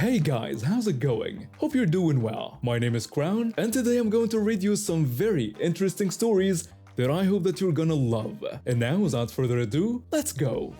Hey guys, how's it going? Hope you're doing well. My name is Crown, and today I'm going to read you some very interesting stories that I hope that you're gonna love. And now, without further ado, let's go!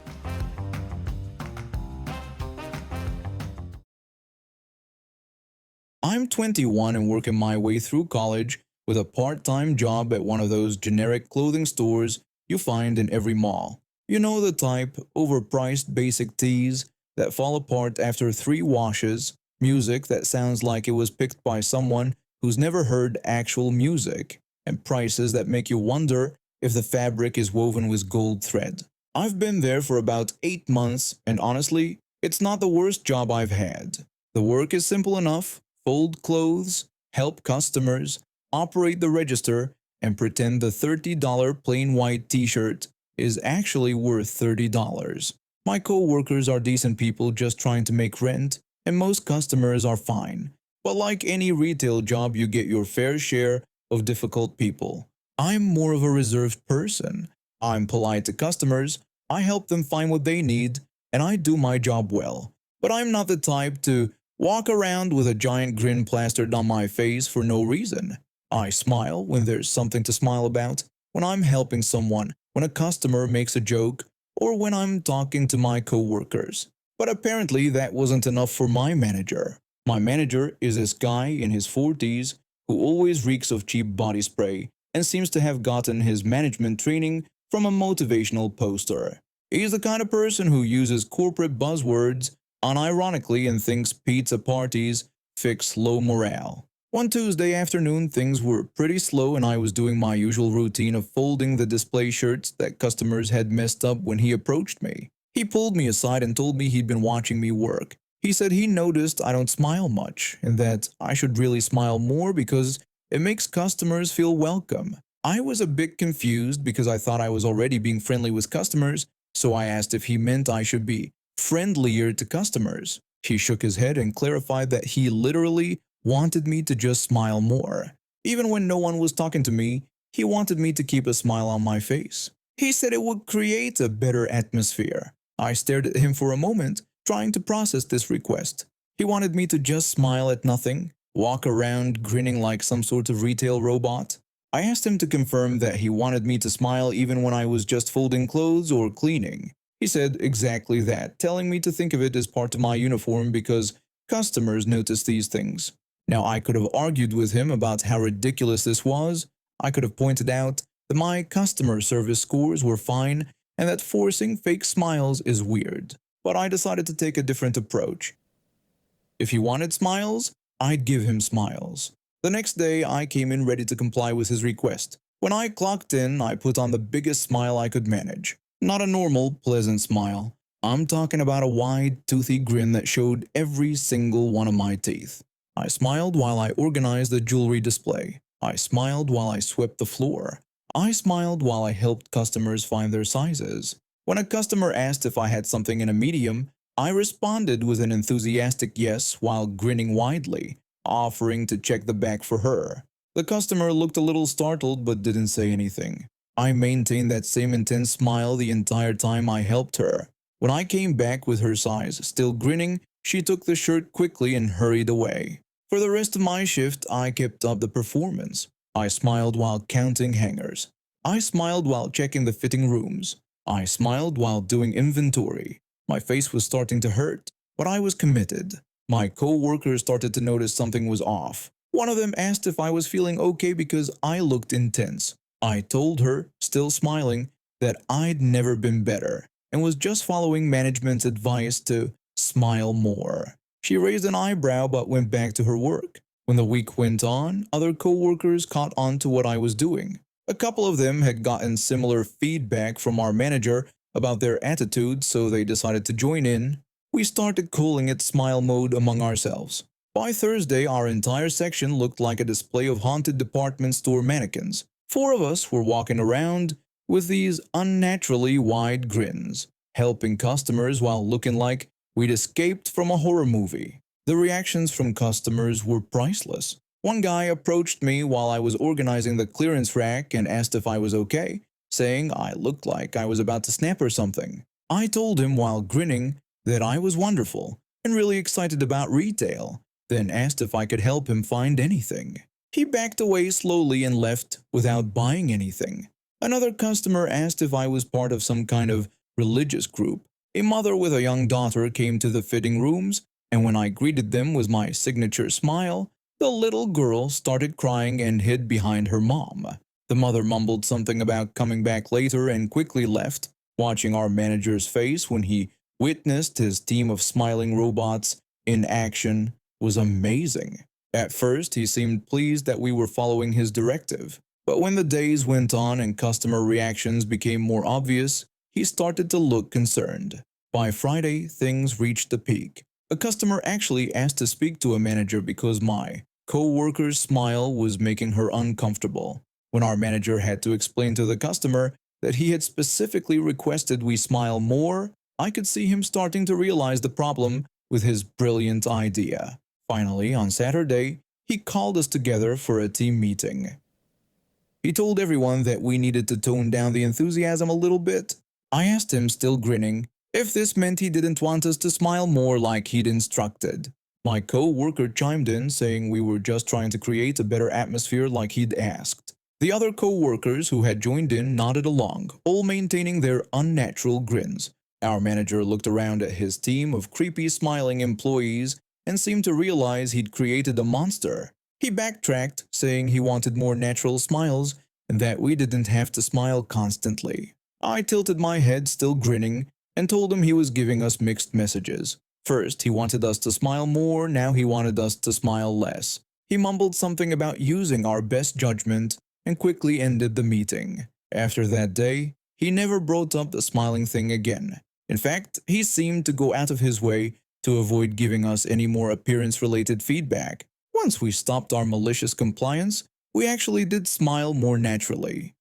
I'm 21 and working my way through college with a part-time job at one of those generic clothing stores you find in every mall. You know the type, overpriced basic tees that fall apart after 3 washes, music that sounds like it was picked by someone who's never heard actual music, and prices that make you wonder if the fabric is woven with gold thread. I've been there for about 8 months, and honestly, it's not the worst job I've had. The work is simple enough: fold clothes, help customers, operate the register, and pretend the $30 plain white t-shirt is actually worth $30. My co-workers are decent people just trying to make rent, and most customers are fine. But like any retail job, you get your fair share of difficult people. I'm more of a reserved person. I'm polite to customers, I help them find what they need, and I do my job well. But I'm not the type to walk around with a giant grin plastered on my face for no reason. I smile when there's something to smile about, when I'm helping someone, when a customer makes a joke, or when I'm talking to my co-workers. But apparently that wasn't enough for my manager. My manager is this guy in his 40s who always reeks of cheap body spray and seems to have gotten his management training from a motivational poster. He's the kind of person who uses corporate buzzwords unironically and thinks pizza parties fix low morale. One Tuesday afternoon, things were pretty slow and I was doing my usual routine of folding the display shirts that customers had messed up when he approached me. He pulled me aside and told me he'd been watching me work. He said he noticed I don't smile much and that I should really smile more because it makes customers feel welcome. I was a bit confused because I thought I was already being friendly with customers, so I asked if he meant I should be friendlier to customers. He shook his head and clarified that he literally wanted me to just smile more. Even when no one was talking to me, he wanted me to keep a smile on my face. He said it would create a better atmosphere. I stared at him for a moment, trying to process this request. He wanted me to just smile at nothing, walk around grinning like some sort of retail robot. I asked him to confirm that he wanted me to smile even when I was just folding clothes or cleaning. He said exactly that, telling me to think of it as part of my uniform because customers notice these things. Now, I could have argued with him about how ridiculous this was. I could have pointed out that my customer service scores were fine and that forcing fake smiles is weird. But I decided to take a different approach. If he wanted smiles, I'd give him smiles. The next day, I came in ready to comply with his request. When I clocked in, I put on the biggest smile I could manage. Not a normal, pleasant smile. I'm talking about a wide, toothy grin that showed every single one of my teeth. I smiled while I organized the jewelry display. I smiled while I swept the floor. I smiled while I helped customers find their sizes. When a customer asked if I had something in a medium, I responded with an enthusiastic yes while grinning widely, offering to check the bag for her. The customer looked a little startled but didn't say anything. I maintained that same intense smile the entire time I helped her. When I came back with her size, still grinning, she took the shirt quickly and hurried away. For the rest of my shift, I kept up the performance. I smiled while counting hangers. I smiled while checking the fitting rooms. I smiled while doing inventory. My face was starting to hurt, but I was committed. My co-workers started to notice something was off. One of them asked if I was feeling okay because I looked intense. I told her, still smiling, that I'd never been better and was just following management's advice to smile more. She raised an eyebrow but went back to her work. When the week went on, other co-workers caught on to what I was doing. A couple of them had gotten similar feedback from our manager about their attitude, so they decided to join in. We started calling it smile mode among ourselves. By Thursday, our entire section looked like a display of haunted department store mannequins. 4 of us were walking around with these unnaturally wide grins, helping customers while looking like we'd escaped from a horror movie. The reactions from customers were priceless. One guy approached me while I was organizing the clearance rack and asked if I was okay, saying I looked like I was about to snap or something. I told him while grinning that I was wonderful, and really excited about retail, then asked if I could help him find anything. He backed away slowly and left without buying anything. Another customer asked if I was part of some kind of religious group. A mother with a young daughter came to the fitting rooms, and when I greeted them with my signature smile, the little girl started crying and hid behind her mom. The mother mumbled something about coming back later and quickly left. Watching our manager's face when he witnessed his team of smiling robots in action was amazing. At first, he seemed pleased that we were following his directive, but when the days went on and customer reactions became more obvious, he started to look concerned. By Friday, things reached a peak. A customer actually asked to speak to a manager because my co-worker's smile was making her uncomfortable. When our manager had to explain to the customer that he had specifically requested we smile more, I could see him starting to realize the problem with his brilliant idea. Finally, on Saturday, he called us together for a team meeting. He told everyone that we needed to tone down the enthusiasm a little bit. I asked him, still grinning, if this meant he didn't want us to smile more like he'd instructed. My co-worker chimed in, saying we were just trying to create a better atmosphere like he'd asked. The other co-workers who had joined in nodded along, all maintaining their unnatural grins. Our manager looked around at his team of creepy smiling employees and seemed to realize he'd created a monster. He backtracked, saying he wanted more natural smiles and that we didn't have to smile constantly. I tilted my head, still grinning, and told him he was giving us mixed messages. First, he wanted us to smile more, now he wanted us to smile less. He mumbled something about using our best judgment and quickly ended the meeting. After that day, he never brought up the smiling thing again. In fact, he seemed to go out of his way to avoid giving us any more appearance-related feedback. Once we stopped our malicious compliance, we actually did smile more naturally.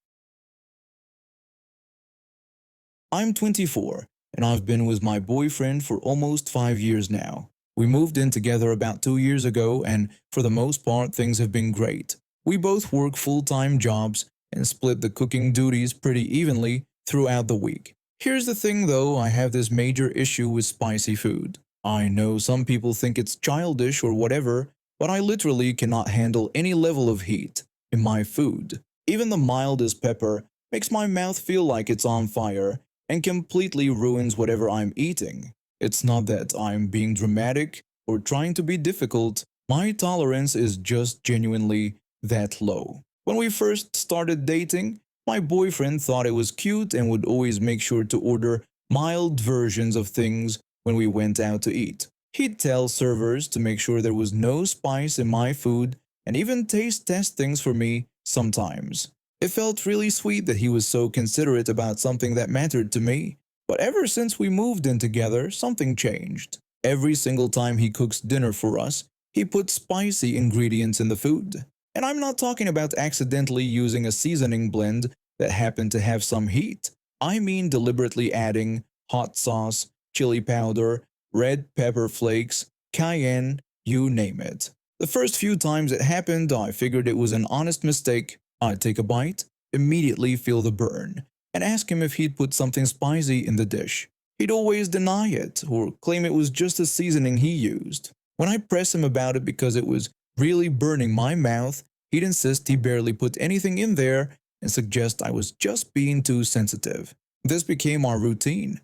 I'm 24, and I've been with my boyfriend for almost 5 years now. We moved in together about 2 years ago, and for the most part, things have been great. We both work full-time jobs and split the cooking duties pretty evenly throughout the week. Here's the thing though, I have this major issue with spicy food. I know some people think it's childish or whatever, but I literally cannot handle any level of heat in my food. Even the mildest pepper makes my mouth feel like it's on fire and completely ruins whatever I'm eating. It's not that I'm being dramatic or trying to be difficult, my tolerance is just genuinely that low. When we first started dating, my boyfriend thought it was cute and would always make sure to order mild versions of things when we went out to eat. He'd tell servers to make sure there was no spice in my food and even taste test things for me sometimes. It felt really sweet that he was so considerate about something that mattered to me. But ever since we moved in together, something changed. Every single time he cooks dinner for us, he puts spicy ingredients in the food. And I'm not talking about accidentally using a seasoning blend that happened to have some heat. I mean deliberately adding hot sauce, chili powder, red pepper flakes, cayenne, you name it. The first few times it happened, I figured it was an honest mistake. I'd take a bite, immediately feel the burn, and ask him if he'd put something spicy in the dish. He'd always deny it or claim it was just a seasoning he used. When I press him about it because it was really burning my mouth, he'd insist he barely put anything in there and suggest I was just being too sensitive. This became our routine.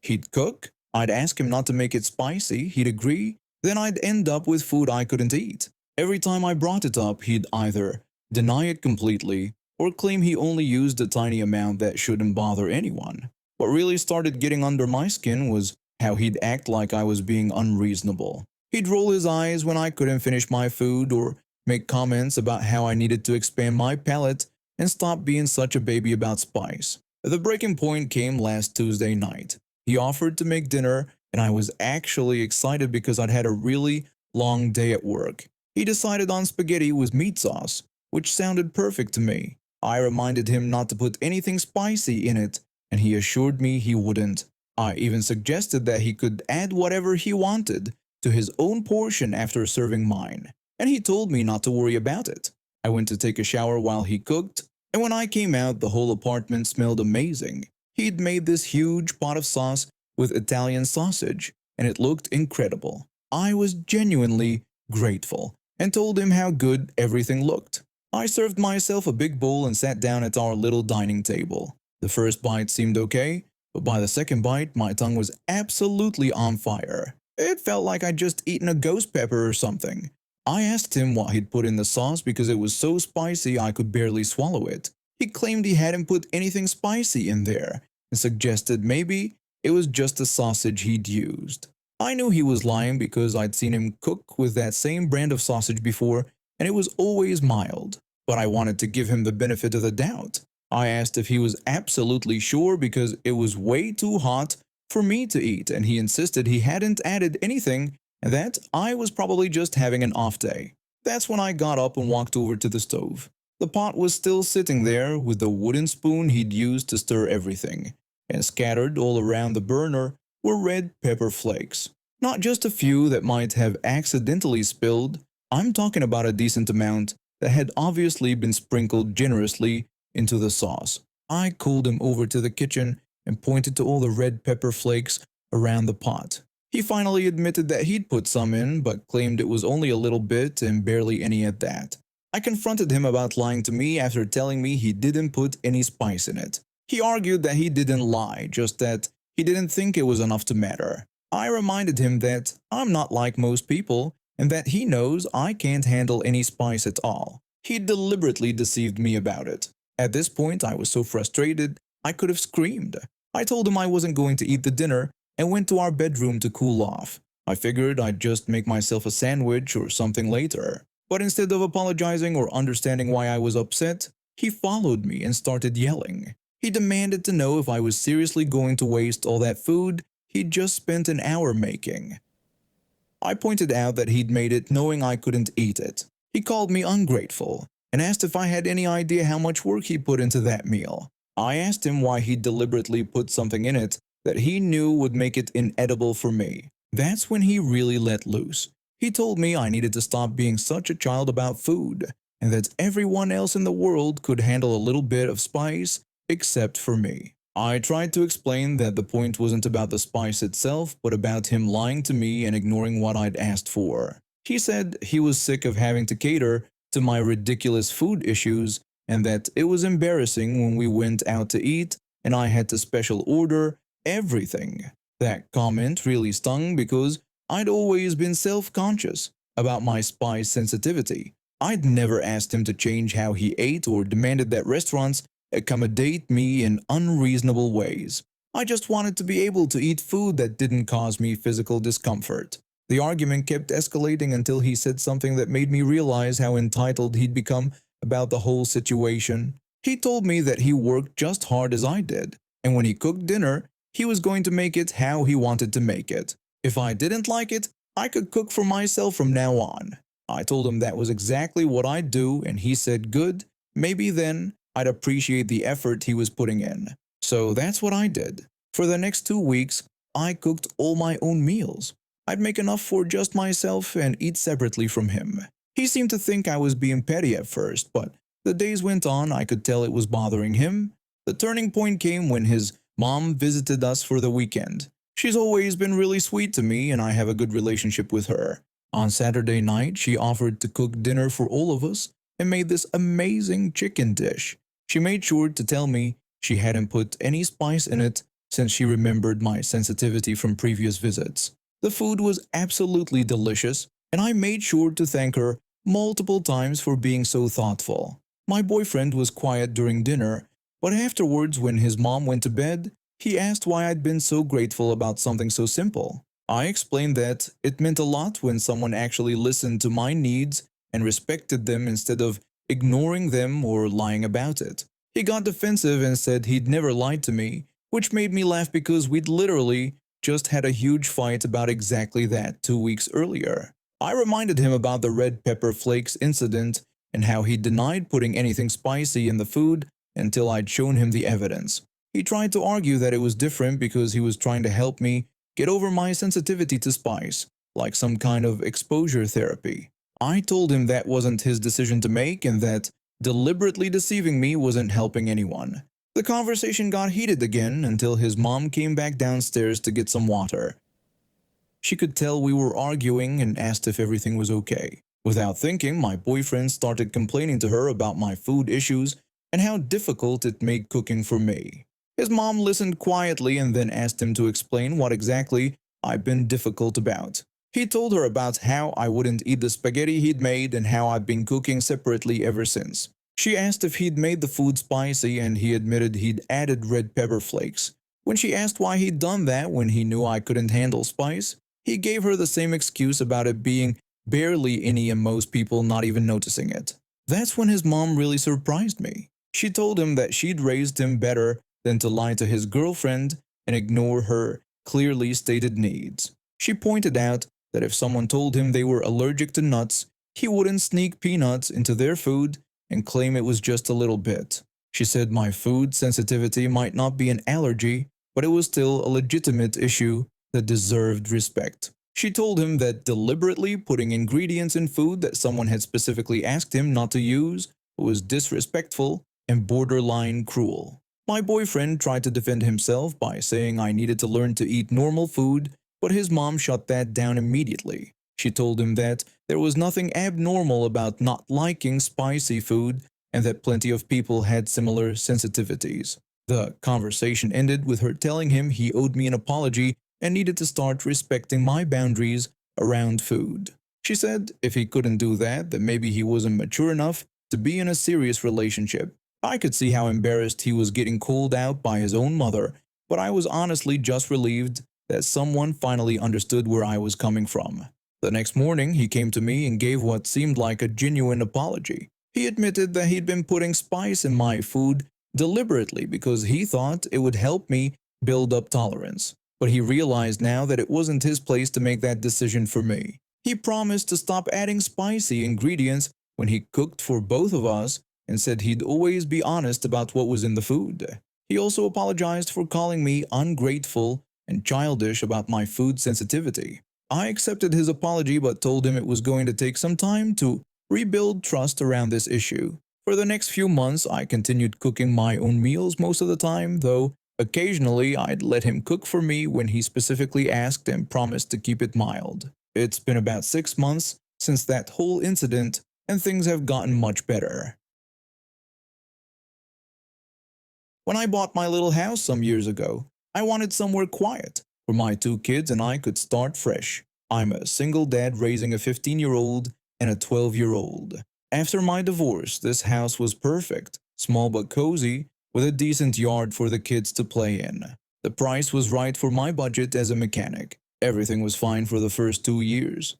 He'd cook, I'd ask him not to make it spicy, he'd agree, then I'd end up with food I couldn't eat. Every time I brought it up, he'd either deny it completely or claim he only used a tiny amount that shouldn't bother anyone. What really started getting under my skin was how he'd act like I was being unreasonable. He'd roll his eyes when I couldn't finish my food or make comments about how I needed to expand my palate and stop being such a baby about spice. The breaking point came last Tuesday night. He offered to make dinner and I was actually excited because I'd had a really long day at work. He decided on spaghetti with meat sauce, which sounded perfect to me. I reminded him not to put anything spicy in it, and he assured me he wouldn't. I even suggested that he could add whatever he wanted to his own portion after serving mine, and he told me not to worry about it. I went to take a shower while he cooked, and when I came out, the whole apartment smelled amazing. He'd made this huge pot of sauce with Italian sausage, and it looked incredible. I was genuinely grateful and told him how good everything looked. I served myself a big bowl and sat down at our little dining table. The first bite seemed okay, but by the second bite, my tongue was absolutely on fire. It felt like I'd just eaten a ghost pepper or something. I asked him what he'd put in the sauce because it was so spicy I could barely swallow it. He claimed he hadn't put anything spicy in there and suggested maybe it was just the sausage he'd used. I knew he was lying because I'd seen him cook with that same brand of sausage before and it was always mild, but I wanted to give him the benefit of the doubt. I asked if he was absolutely sure because it was way too hot for me to eat and he insisted he hadn't added anything and that I was probably just having an off day. That's when I got up and walked over to the stove. The pot was still sitting there with the wooden spoon he'd used to stir everything, and scattered all around the burner were red pepper flakes. Not just a few that might have accidentally spilled, I'm talking about a decent amount that had obviously been sprinkled generously into the sauce. I called him over to the kitchen and pointed to all the red pepper flakes around the pot. He finally admitted that he'd put some in, but claimed it was only a little bit and barely any at that. I confronted him about lying to me after telling me he didn't put any spice in it. He argued that he didn't lie, just that he didn't think it was enough to matter. I reminded him that I'm not like most people and that he knows I can't handle any spice at all. He deliberately deceived me about it. At this point, I was so frustrated, I could have screamed. I told him I wasn't going to eat the dinner and went to our bedroom to cool off. I figured I'd just make myself a sandwich or something later. But instead of apologizing or understanding why I was upset, he followed me and started yelling. He demanded to know if I was seriously going to waste all that food he'd just spent an hour making. I pointed out that he'd made it knowing I couldn't eat it. He called me ungrateful and asked if I had any idea how much work he put into that meal. I asked him why he deliberately put something in it that he knew would make it inedible for me. That's when he really let loose. He told me I needed to stop being such a child about food, and that everyone else in the world could handle a little bit of spice except for me. I tried to explain that the point wasn't about the spice itself, but about him lying to me and ignoring what I'd asked for. He said he was sick of having to cater to my ridiculous food issues, and that it was embarrassing when we went out to eat and I had to special order everything. That comment really stung because I'd always been self-conscious about my spice sensitivity. I'd never asked him to change how he ate or demanded that restaurants accommodate me in unreasonable ways. I just wanted to be able to eat food that didn't cause me physical discomfort. The argument kept escalating until he said something that made me realize how entitled he'd become about the whole situation. He told me that he worked just hard as I did, and when he cooked dinner, he was going to make it how he wanted to make it. If I didn't like it, I could cook for myself from now on. I told him that was exactly what I'd do, and he said good, maybe then I'd appreciate the effort he was putting in. So that's what I did. For the next 2 weeks, I cooked all my own meals. I'd make enough for just myself and eat separately from him. He seemed to think I was being petty at first, but the days went on. I could tell it was bothering him. The turning point came when his mom visited us for the weekend. She's always been really sweet to me and I have a good relationship with her. On Saturday night, she offered to cook dinner for all of us and made this amazing chicken dish. She made sure to tell me she hadn't put any spice in it since she remembered my sensitivity from previous visits. The food was absolutely delicious and I made sure to thank her multiple times for being so thoughtful. My boyfriend was quiet during dinner, but afterwards when his mom went to bed, he asked why I'd been so grateful about something so simple. I explained that it meant a lot when someone actually listened to my needs and respected them instead of ignoring them or lying about it. He got defensive and said he'd never lied to me, which made me laugh because we'd literally just had a huge fight about exactly that 2 weeks earlier. I reminded him about the red pepper flakes incident and how he denied putting anything spicy in the food until I'd shown him the evidence. He tried to argue that it was different because he was trying to help me get over my sensitivity to spice, like some kind of exposure therapy. I told him that wasn't his decision to make and that deliberately deceiving me wasn't helping anyone. The conversation got heated again until his mom came back downstairs to get some water. She could tell we were arguing and asked if everything was okay. Without thinking, my boyfriend started complaining to her about my food issues and how difficult it made cooking for me. His mom listened quietly and then asked him to explain what exactly I'd been difficult about. He told her about how I wouldn't eat the spaghetti he'd made and how I'd been cooking separately ever since. She asked if he'd made the food spicy and he admitted he'd added red pepper flakes. When she asked why he'd done that when he knew I couldn't handle spice, he gave her the same excuse about it being barely any and most people not even noticing it. That's when his mom really surprised me. She told him that she'd raised him better than to lie to his girlfriend and ignore her clearly stated needs. She pointed out that if someone told him they were allergic to nuts, he wouldn't sneak peanuts into their food and claim it was just a little bit. She said my food sensitivity might not be an allergy, but it was still a legitimate issue that deserved respect. She told him that deliberately putting ingredients in food that someone had specifically asked him not to use was disrespectful and borderline cruel. My boyfriend tried to defend himself by saying I needed to learn to eat normal food, but his mom shut that down immediately. She told him that there was nothing abnormal about not liking spicy food and that plenty of people had similar sensitivities. The conversation ended with her telling him he owed me an apology and needed to start respecting my boundaries around food. She said if he couldn't do that, then maybe he wasn't mature enough to be in a serious relationship. I could see how embarrassed he was getting called out by his own mother, but I was honestly just relieved that someone finally understood where I was coming from. The next morning, he came to me and gave what seemed like a genuine apology. He admitted that he'd been putting spice in my food deliberately because he thought it would help me build up tolerance. But he realized now that it wasn't his place to make that decision for me. He promised to stop adding spicy ingredients when he cooked for both of us and said he'd always be honest about what was in the food. He also apologized for calling me ungrateful and childish about my food sensitivity. I accepted his apology but told him it was going to take some time to rebuild trust around this issue. For the next few months, I continued cooking my own meals most of the time, though occasionally I'd let him cook for me when he specifically asked and promised to keep it mild. It's been about 6 months since that whole incident, and things have gotten much better. When I bought my little house some years ago, I wanted somewhere quiet where my 2 kids and I could start fresh. I'm a single dad raising a 15-year-old and a 12-year-old. After my divorce, this house was perfect, small but cozy, with a decent yard for the kids to play in. The price was right for my budget as a mechanic. Everything was fine for the first 2 years.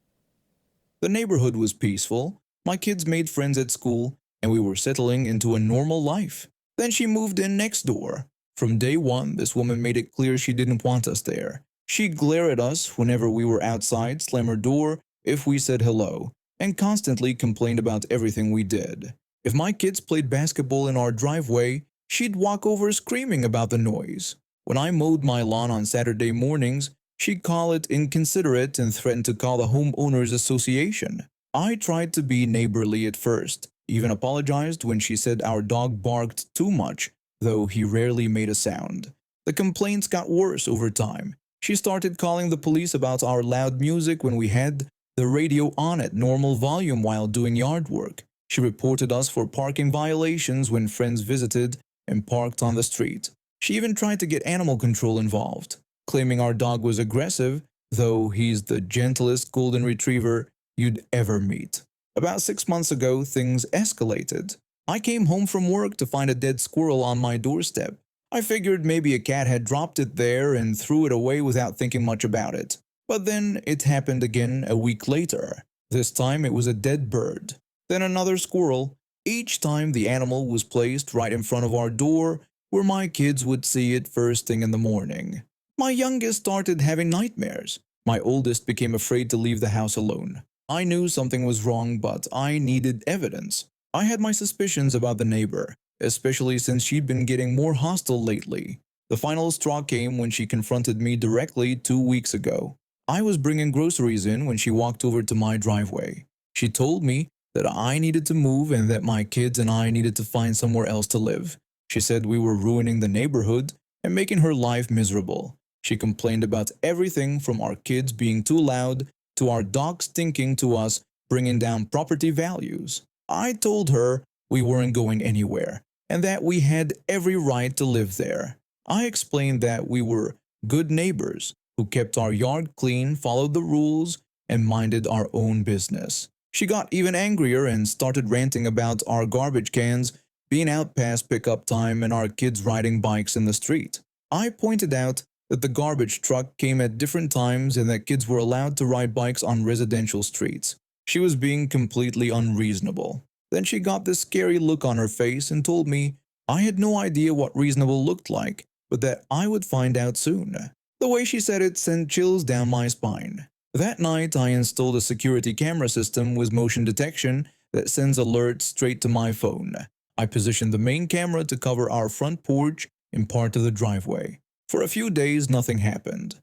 The neighborhood was peaceful, my kids made friends at school, and we were settling into a normal life. Then she moved in next door. From day one, this woman made it clear she didn't want us there. She'd glare at us whenever we were outside, slam her door if we said hello, and constantly complained about everything we did. If my kids played basketball in our driveway, she'd walk over screaming about the noise. When I mowed my lawn on Saturday mornings, she'd call it inconsiderate and threatened to call the homeowners association. I tried to be neighborly at first, even apologized when she said our dog barked too much, though he rarely made a sound. The complaints got worse over time. She started calling the police about our loud music when we had the radio on at normal volume while doing yard work. She reported us for parking violations when friends visited and parked on the street. She even tried to get animal control involved, claiming our dog was aggressive, though he's the gentlest golden retriever you'd ever meet. About 6 months ago, things escalated. I came home from work to find a dead squirrel on my doorstep. I figured maybe a cat had dropped it there and threw it away without thinking much about it. But then it happened again a week later. This time it was a dead bird. Then another squirrel. Each time the animal was placed right in front of our door where my kids would see it first thing in the morning. My youngest started having nightmares. My oldest became afraid to leave the house alone. I knew something was wrong, but I needed evidence. I had my suspicions about the neighbor, especially since she'd been getting more hostile lately. The final straw came when she confronted me directly 2 weeks ago. I was bringing groceries in when she walked over to my driveway. She told me that I needed to move and that my kids and I needed to find somewhere else to live. She said we were ruining the neighborhood and making her life miserable. She complained about everything from our kids being too loud to our dogs stinking to us bringing down property values. I told her we weren't going anywhere and that we had every right to live there. I explained that we were good neighbors who kept our yard clean, followed the rules, and minded our own business. She got even angrier and started ranting about our garbage cans being out past pickup time and our kids riding bikes in the street. I pointed out that the garbage truck came at different times and that kids were allowed to ride bikes on residential streets. She was being completely unreasonable. Then she got this scary look on her face and told me I had no idea what reasonable looked like, but that I would find out soon. The way she said it sent chills down my spine. That night, I installed a security camera system with motion detection that sends alerts straight to my phone. I positioned the main camera to cover our front porch and part of the driveway. For a few days, nothing happened.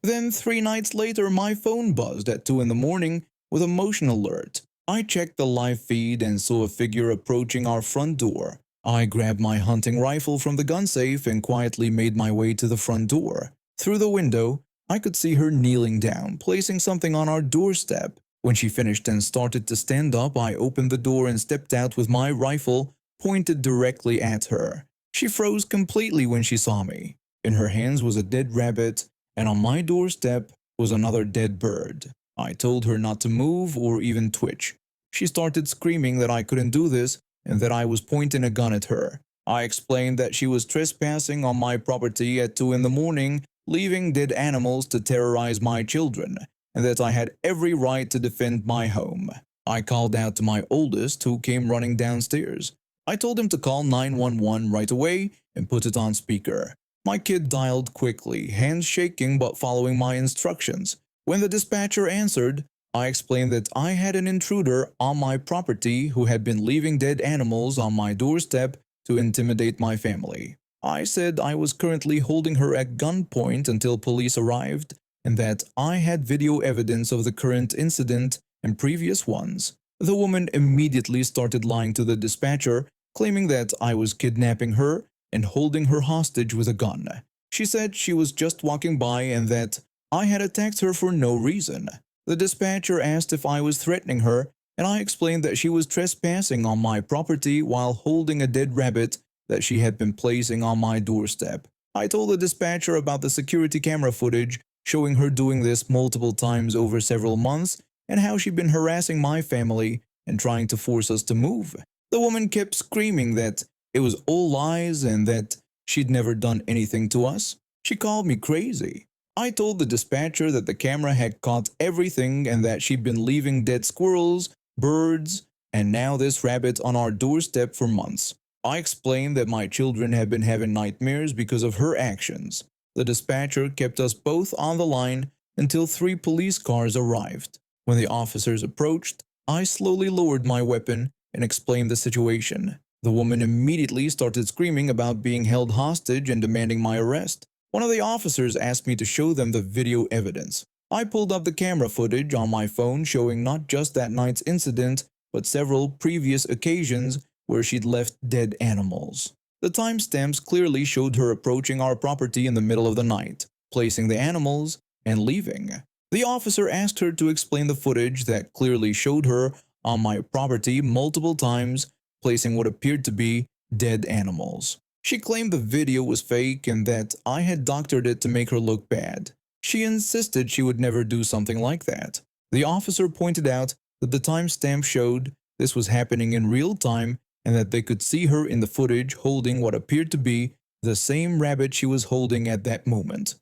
Then 3 nights later, my phone buzzed at 2 in the morning with a motion alert. I checked the live feed and saw a figure approaching our front door. I grabbed my hunting rifle from the gun safe and quietly made my way to the front door. Through the window, I could see her kneeling down, placing something on our doorstep. When she finished and started to stand up, I opened the door and stepped out with my rifle pointed directly at her. She froze completely when she saw me. In her hands was a dead rabbit, and on my doorstep was another dead bird. I told her not to move or even twitch. She started screaming that I couldn't do this and that I was pointing a gun at her. I explained that she was trespassing on my property at 2 in the morning, leaving dead animals to terrorize my children, and that I had every right to defend my home. I called out to my oldest, who came running downstairs. I told him to call 911 right away and put it on speaker. My kid dialed quickly, hands shaking but following my instructions. When the dispatcher answered, I explained that I had an intruder on my property who had been leaving dead animals on my doorstep to intimidate my family. I said I was currently holding her at gunpoint until police arrived and that I had video evidence of the current incident and previous ones. The woman immediately started lying to the dispatcher, claiming that I was kidnapping her and holding her hostage with a gun. She said she was just walking by and that I had attacked her for no reason. The dispatcher asked if I was threatening her, and I explained that she was trespassing on my property while holding a dead rabbit that she had been placing on my doorstep. I told the dispatcher about the security camera footage showing her doing this multiple times over several months and how she'd been harassing my family and trying to force us to move. The woman kept screaming that it was all lies and that she'd never done anything to us. She called me crazy. I told the dispatcher that the camera had caught everything and that she'd been leaving dead squirrels, birds, and now this rabbit on our doorstep for months. I explained that my children had been having nightmares because of her actions. The dispatcher kept us both on the line until 3 police cars arrived. When the officers approached, I slowly lowered my weapon and explained the situation. The woman immediately started screaming about being held hostage and demanding my arrest. One of the officers asked me to show them the video evidence. I pulled up the camera footage on my phone showing not just that night's incident, but several previous occasions where she'd left dead animals. The timestamps clearly showed her approaching our property in the middle of the night, placing the animals, and leaving. The officer asked her to explain the footage that clearly showed her on my property multiple times, placing what appeared to be dead animals. She claimed the video was fake and that I had doctored it to make her look bad. She insisted she would never do something like that. The officer pointed out that the timestamp showed this was happening in real time and that they could see her in the footage holding what appeared to be the same rabbit she was holding at that moment.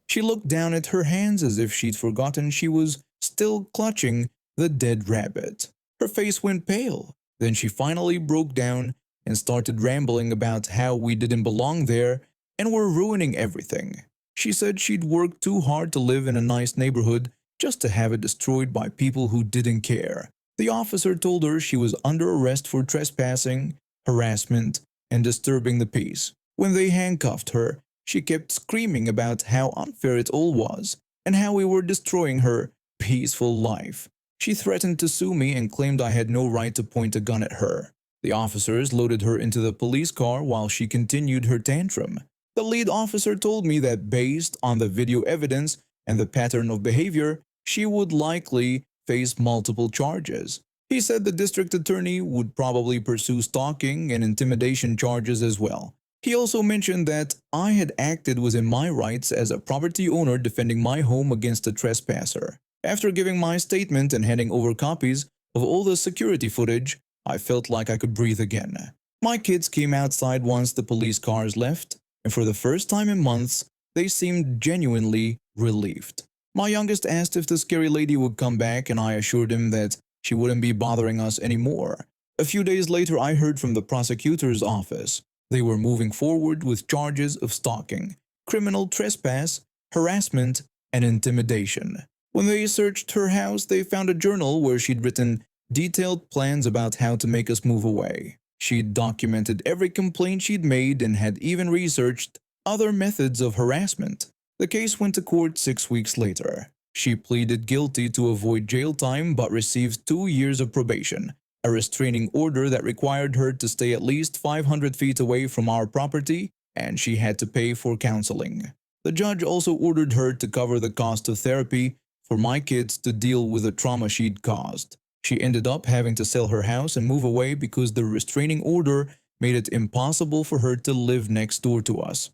She looked down at her hands as if she'd forgotten she was still clutching the dead rabbit. Her face went pale. Then she finally broke down and started rambling about how we didn't belong there and were ruining everything. She said she'd worked too hard to live in a nice neighborhood just to have it destroyed by people who didn't care. The officer told her she was under arrest for trespassing, harassment, and disturbing the peace. When they handcuffed her, she kept screaming about how unfair it all was and how we were destroying her peaceful life. She threatened to sue me and claimed I had no right to point a gun at her. The officers loaded her into the police car while she continued her tantrum. The lead officer told me that based on the video evidence and the pattern of behavior, she would likely face multiple charges. He said the district attorney would probably pursue stalking and intimidation charges as well. He also mentioned that I had acted within my rights as a property owner defending my home against a trespasser. After giving my statement and handing over copies of all the security footage, I felt like I could breathe again. My kids came outside once the police cars left, and for the first time in months, they seemed genuinely relieved. My youngest asked if the scary lady would come back, and I assured him that she wouldn't be bothering us anymore. A few days later, I heard from the prosecutor's office. They were moving forward with charges of stalking, criminal trespass, harassment, and intimidation. When they searched her house, they found a journal where she'd written detailed plans about how to make us move away. She'd documented every complaint she'd made and had even researched other methods of harassment. The case went to court 6 weeks later. She pleaded guilty to avoid jail time but received 2 years of probation, a restraining order that required her to stay at least 500 feet away from our property, and she had to pay for counseling. The judge also ordered her to cover the cost of therapy for my kids to deal with the trauma she'd caused. She ended up having to sell her house and move away because the restraining order made it impossible for her to live next door to us.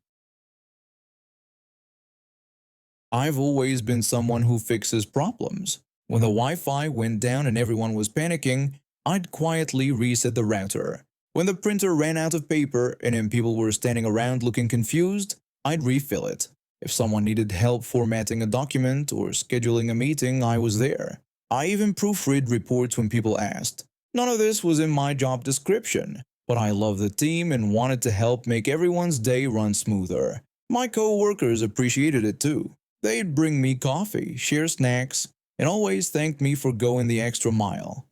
I've always been someone who fixes problems. When the Wi-Fi went down and everyone was panicking, I'd quietly reset the router. When the printer ran out of paper and then people were standing around looking confused, I'd refill it. If someone needed help formatting a document or scheduling a meeting, I was there. I even proofread reports when people asked. None of this was in my job description, but I loved the team and wanted to help make everyone's day run smoother. My co-workers appreciated it too. They'd bring me coffee, share snacks, and always thanked me for going the extra mile.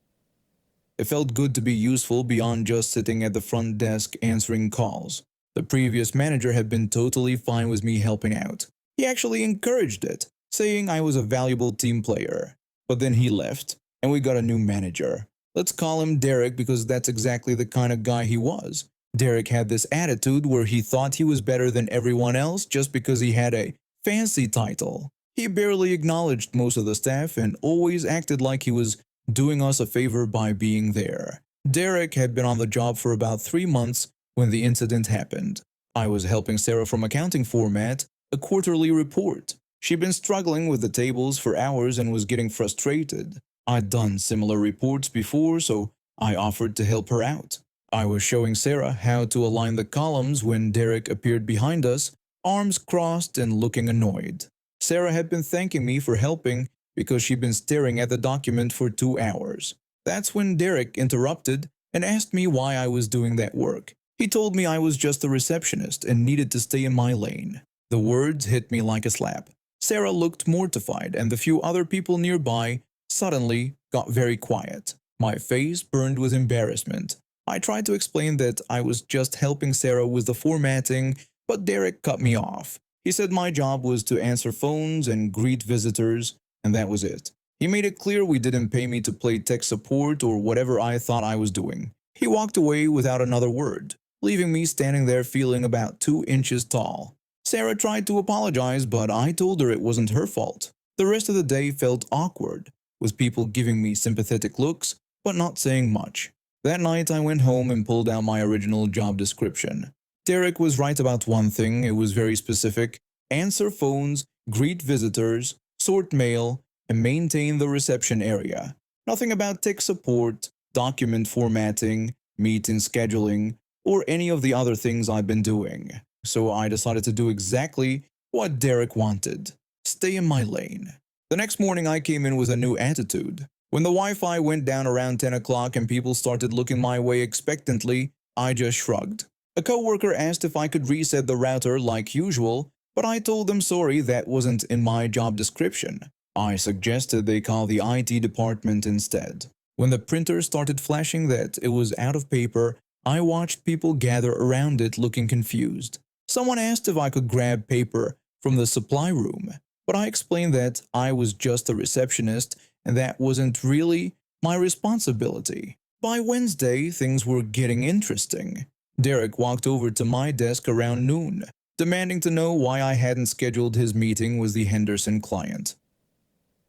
It felt good to be useful beyond just sitting at the front desk answering calls. The previous manager had been totally fine with me helping out. He actually encouraged it, saying I was a valuable team player. But then he left, and we got a new manager. Let's call him Derek because that's exactly the kind of guy he was. Derek had this attitude where he thought he was better than everyone else just because he had a fancy title. He barely acknowledged most of the staff and always acted like he was doing us a favor by being there. Derek had been on the job for about 3 months when the incident happened. I was helping Sarah from accounting format a quarterly report. She'd been struggling with the tables for hours and was getting frustrated. I'd done similar reports before, so I offered to help her out. I was showing Sarah how to align the columns when Derek appeared behind us, arms crossed and looking annoyed. Sarah had been thanking me for helping because she'd been staring at the document for 2 hours. That's when Derek interrupted and asked me why I was doing that work. He told me I was just a receptionist and needed to stay in my lane. The words hit me like a slap. Sarah looked mortified, and the few other people nearby suddenly got very quiet. My face burned with embarrassment. I tried to explain that I was just helping Sarah with the formatting, but Derek cut me off. He said my job was to answer phones and greet visitors, and that was it. He made it clear we didn't pay me to play tech support or whatever I thought I was doing. He walked away without another word, leaving me standing there feeling about 2 inches tall. Sarah tried to apologize, but I told her it wasn't her fault. The rest of the day felt awkward, with people giving me sympathetic looks, but not saying much. That night I went home and pulled out my original job description. Derek was right about one thing. It was very specific: answer phones, greet visitors, sort mail, and maintain the reception area. Nothing about tech support, document formatting, meeting scheduling, or any of the other things I've been doing. So I decided to do exactly what Derek wanted: stay in my lane. The next morning I came in with a new attitude. When the Wi-Fi went down around 10 o'clock and people started looking my way expectantly, I just shrugged. A coworker asked if I could reset the router like usual, but I told them sorry, that wasn't in my job description. I suggested they call the IT department instead. When the printer started flashing that it was out of paper, I watched people gather around it looking confused. Someone asked if I could grab paper from the supply room, but I explained that I was just a receptionist and that wasn't really my responsibility. By Wednesday, things were getting interesting. Derek walked over to my desk around noon. demanding to know why I hadn't scheduled his meeting with the Henderson client.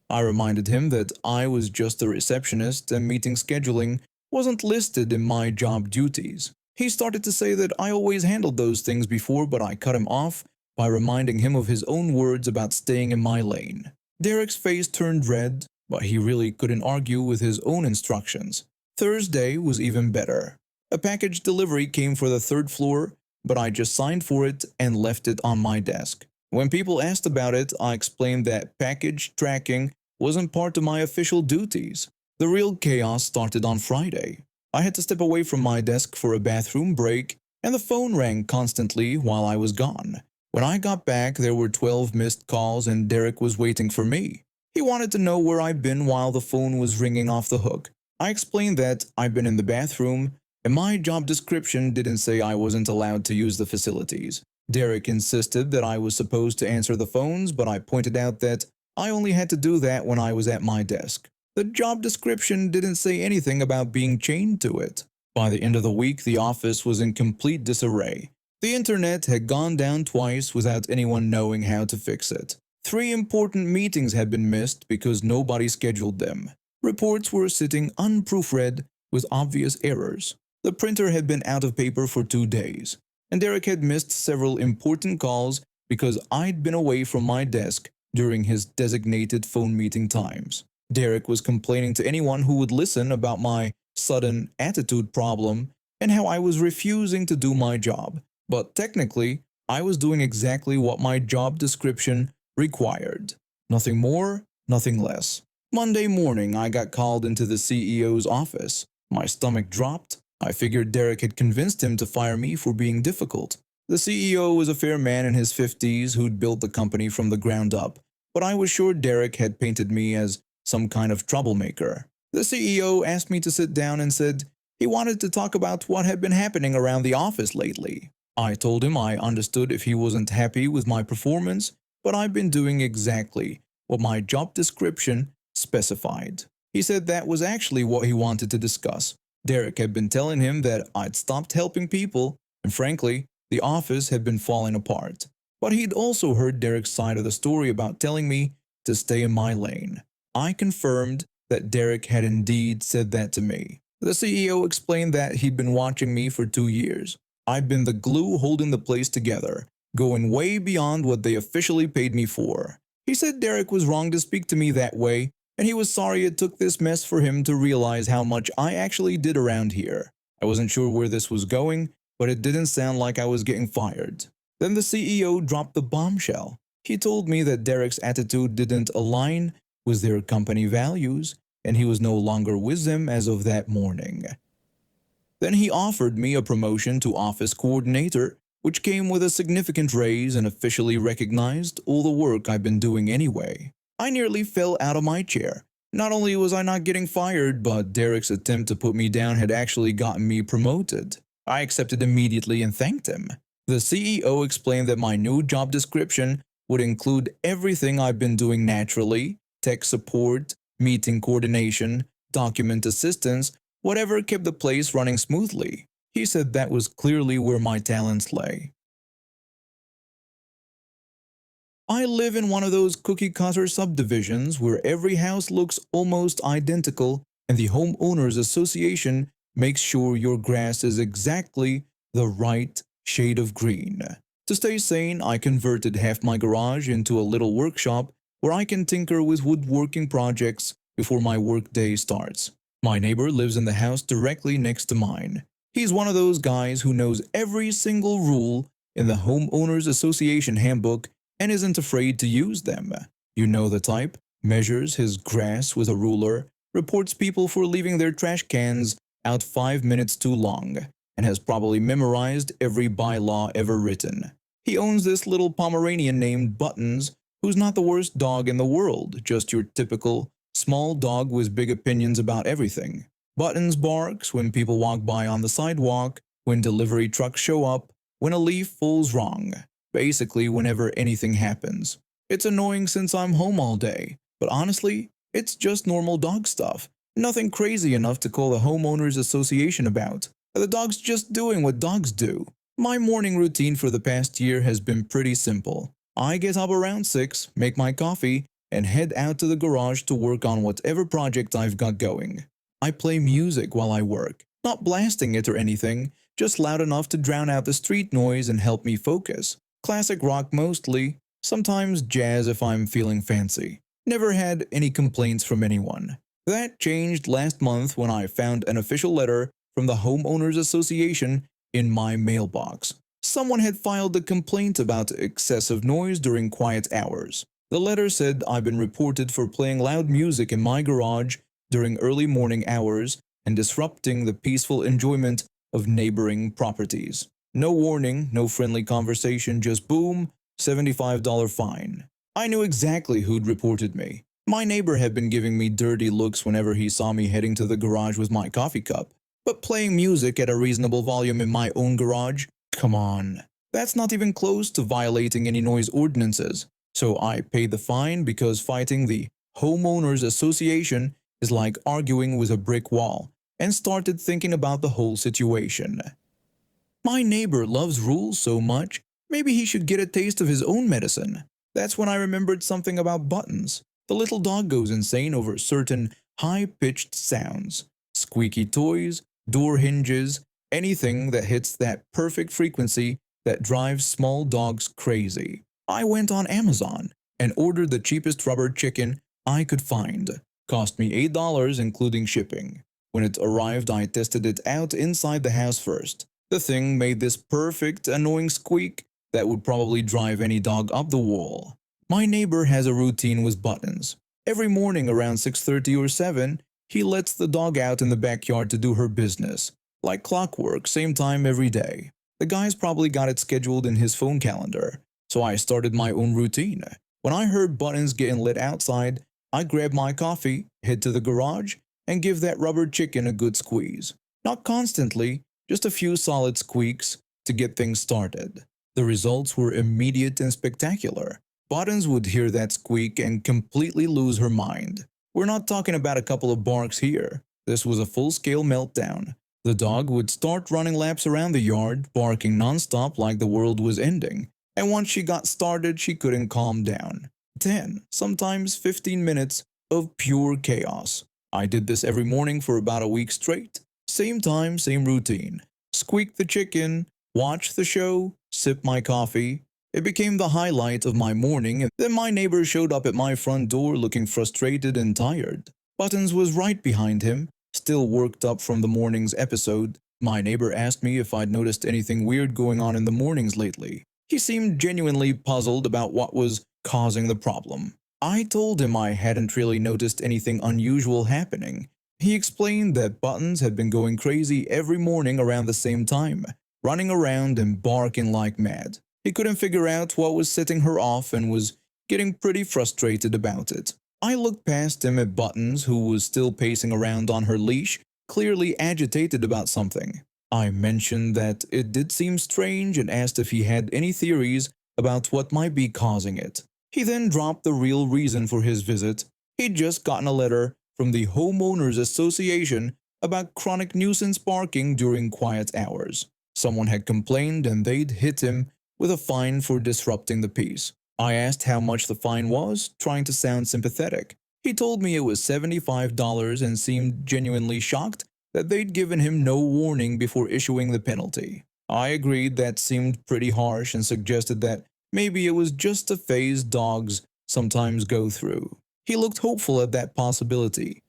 I reminded him that I was just a receptionist and meeting scheduling wasn't listed in my job duties. He started to say that I always handled those things before, but I cut him off by reminding him of his own words about staying in my lane. Derek's face turned red, but he really couldn't argue with his own instructions. Thursday was even better. A package delivery came for the third floor, but I just signed for it and left it on my desk. When people asked about it, I explained that package tracking wasn't part of my official duties. The real chaos started on Friday. I had to step away from my desk for a bathroom break, and the phone rang constantly while I was gone. When I got back, there were 12 missed calls and Derek was waiting for me. He wanted to know where I'd been while the phone was ringing off the hook. I explained that I'd been in the bathroom, and my job description didn't say I wasn't allowed to use the facilities. Derek insisted that I was supposed to answer the phones, but I pointed out that I only had to do that when I was at my desk. The job description didn't say anything about being chained to it. By the end of the week, the office was in complete disarray. The internet had gone down twice without anyone knowing how to fix it. 3 important meetings had been missed because nobody scheduled them. Reports were sitting unproofread with obvious errors. The printer had been out of paper for 2 days, and Derek had missed several important calls because I'd been away from my desk during his designated phone meeting times. Derek was complaining to anyone who would listen about my sudden attitude problem and how I was refusing to do my job. But technically, I was doing exactly what my job description required. Nothing more, nothing less. Monday morning, I got called into the CEO's office. My stomach dropped. I figured Derek had convinced him to fire me for being difficult. The CEO was a fair man in his 50s who'd built the company from the ground up, but I was sure Derek had painted me as some kind of troublemaker. The CEO asked me to sit down and said he wanted to talk about what had been happening around the office lately. I told him I understood if he wasn't happy with my performance, but I've been doing exactly what my job description specified. He said that was actually what he wanted to discuss. Derek had been telling him that I'd stopped helping people, and frankly, the office had been falling apart. But he'd also heard Derek's side of the story about telling me to stay in my lane. I confirmed that Derek had indeed said that to me. The CEO explained that he'd been watching me for 2 years. I'd been the glue holding the place together, going way beyond what they officially paid me for. He said Derek was wrong to speak to me that way, and he was sorry it took this mess for him to realize how much I actually did around here. I wasn't sure where this was going, but it didn't sound like I was getting fired. Then the CEO dropped the bombshell. He told me that Derek's attitude didn't align with their company values, and he was no longer with them as of that morning. Then he offered me a promotion to office coordinator, which came with a significant raise and officially recognized all the work I've been doing anyway. I nearly fell out of my chair. Not only was I not getting fired, but Derek's attempt to put me down had actually gotten me promoted. I accepted immediately and thanked him. The CEO explained that my new job description would include everything I've been doing naturally: tech support, meeting coordination, document assistance, whatever kept the place running smoothly. He said that was clearly where my talents lay. I live in one of those cookie-cutter subdivisions where every house looks almost identical, and the homeowners association makes sure your grass is exactly the right shade of green. To stay sane, I converted half my garage into a little workshop where I can tinker with woodworking projects before my workday starts. My neighbor lives in the house directly next to mine. He's one of those guys who knows every single rule in the homeowners association handbook and isn't afraid to use them. You know the type: measures his grass with a ruler, reports people for leaving their trash cans out 5 minutes too long, and has probably memorized every bylaw ever written. He owns this little Pomeranian named Buttons, who's not the worst dog in the world, just your typical small dog with big opinions about everything. Buttons barks when people walk by on the sidewalk, when delivery trucks show up, when a leaf falls wrong. Basically, whenever anything happens. It's annoying since I'm home all day, but honestly, it's just normal dog stuff. Nothing crazy enough to call the homeowners association about. The dog's just doing what dogs do. My morning routine for the past year has been pretty simple. I get up around 6, make my coffee, and head out to the garage to work on whatever project I've got going. I play music while I work, not blasting it or anything, just loud enough to drown out the street noise and help me focus. Classic rock mostly, sometimes jazz if I'm feeling fancy. Never had any complaints from anyone. That changed last month when I found an official letter from the Homeowners Association in my mailbox. Someone had filed a complaint about excessive noise during quiet hours. The letter said I've been reported for playing loud music in my garage during early morning hours and disrupting the peaceful enjoyment of neighboring properties. No warning, no friendly conversation, just boom, $75 fine. I knew exactly who'd reported me. My neighbor had been giving me dirty looks whenever he saw me heading to the garage with my coffee cup. But playing music at a reasonable volume in my own garage? Come on. That's not even close to violating any noise ordinances. So I paid the fine because fighting the Homeowners Association is like arguing with a brick wall, and started thinking about the whole situation. My neighbor loves rules so much, maybe he should get a taste of his own medicine. That's when I remembered something about Buttons. The little dog goes insane over certain high-pitched sounds. Squeaky toys, door hinges, anything that hits that perfect frequency that drives small dogs crazy. I went on Amazon and ordered the cheapest rubber chicken I could find. Cost me $8 including shipping. When it arrived, I tested it out inside the house first. The thing made this perfect, annoying squeak that would probably drive any dog up the wall. My neighbor has a routine with Buttons. Every morning around 6:30 or 7, he lets the dog out in the backyard to do her business. Like clockwork, same time every day. The guy's probably got it scheduled in his phone calendar. So I started my own routine. When I heard Buttons getting lit outside, I grab my coffee, head to the garage, and give that rubber chicken a good squeeze. Not constantly, just a few solid squeaks to get things started. The results were immediate and spectacular. Buttons would hear that squeak and completely lose her mind. We're not talking about a couple of barks here. This was a full-scale meltdown. The dog would start running laps around the yard, barking nonstop like the world was ending. And once she got started, she couldn't calm down. 10, sometimes 15 minutes of pure chaos. I did this every morning for about a week straight. Same time, same routine. Squeak the chicken, watch the show, sip my coffee. It became the highlight of my morning, and then my neighbor showed up at my front door looking frustrated and tired. Buttons was right behind him, still worked up from the morning's episode. My neighbor asked me if I'd noticed anything weird going on in the mornings lately. He seemed genuinely puzzled about what was causing the problem. I told him I hadn't really noticed anything unusual happening. He explained that Buttons had been going crazy every morning around the same time, running around and barking like mad. He couldn't figure out what was setting her off and was getting pretty frustrated about it. I looked past him at Buttons, who was still pacing around on her leash, clearly agitated about something. I mentioned that it did seem strange and asked if he had any theories about what might be causing it. He then dropped the real reason for his visit. He'd just gotten a letter from the Homeowners Association about chronic nuisance barking during quiet hours. Someone had complained and they'd hit him with a fine for disrupting the peace. I asked how much the fine was, trying to sound sympathetic. He told me it was $75 and seemed genuinely shocked that they'd given him no warning before issuing the penalty. I agreed that seemed pretty harsh and suggested that maybe it was just a phase dogs sometimes go through. He looked hopeful at that possibility.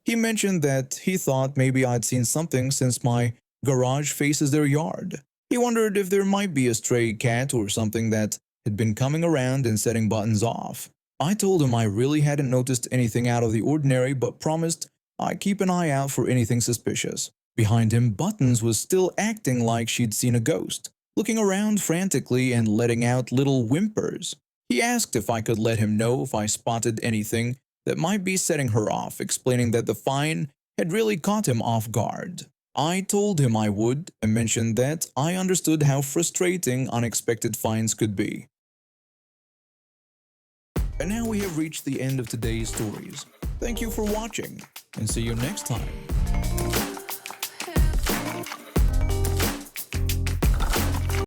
He mentioned that he thought maybe I'd seen something since my garage faces their yard. He wondered if there might be a stray cat or something that had been coming around and setting Buttons off. I told him I really hadn't noticed anything out of the ordinary, but promised I'd keep an eye out for anything suspicious. Behind him, Buttons was still acting like she'd seen a ghost, looking around frantically and letting out little whimpers. He asked if I could let him know if I spotted anything that might be setting her off, explaining that the fine had really caught him off guard. I told him I would and mentioned that I understood how frustrating unexpected fines could be. And now we have reached the end of today's stories. Thank you for watching, and see you next time.